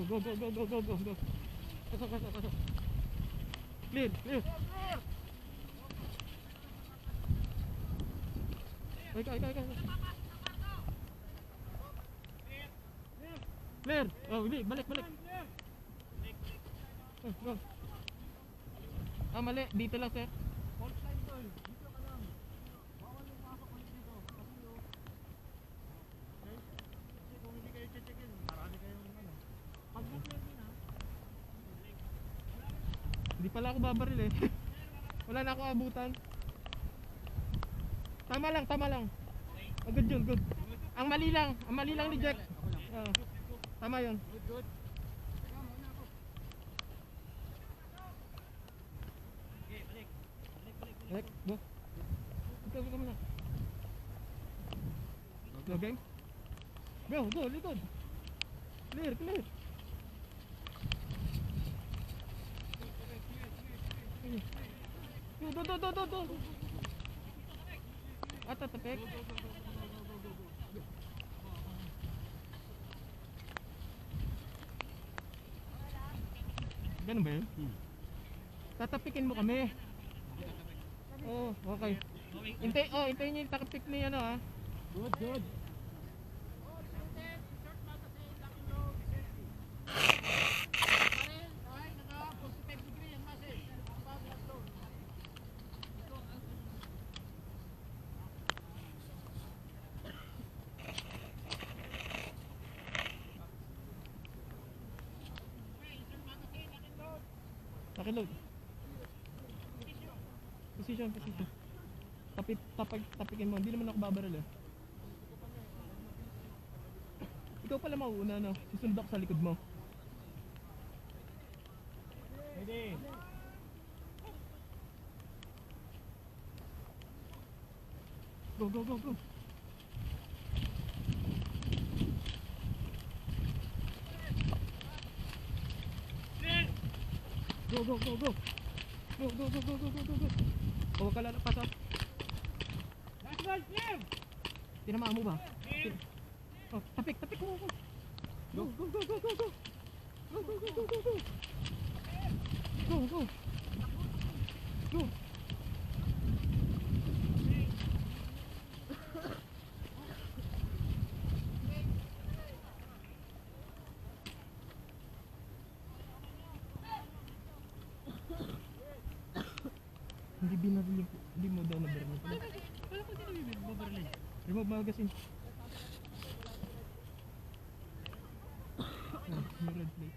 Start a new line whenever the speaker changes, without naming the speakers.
Go, go, go, go, go, go, go. Pasok, pasok, pasok. Clear, clear. Ikaw. Clear. Oh, balik. Go. Ah, mali. Dito lang, sir.
Fault line to eh. Dito ka lang. Bawal yung pasok ulit dito. Kasi yun. Okay? Kasi kung hindi kayo check-in, marami kayong ano. Pag clear din ha.
Hindi pala ako babaril eh. Wala na ako abutan. Tama lang. Oh, good yun, good. Ang mali lang ni Jack. Tama yun.
Good.
Balik, go. Ikaw muna. Go, game. Go, likod. Clear. Do. Tatapik. Ganun ba yun? Tatapikin mo kami. Oh, okay. Hintayin niyo yung takapik ni ano ha.
Good.
Nakiload. Position. Tapikin mo. Hindi naman ako babaril eh. Ikaw pala mauuna no. Susunod ako sa likod mo.
Ready.
Go. Go. Huwag ka lalapas ha.
Last one, clear!
Tinamaan mo ba? Oh, tapik mo. Go. Go. Hindi mo daw nabaril.
Wala ko din mabaril.
Remove magazine. Red plate.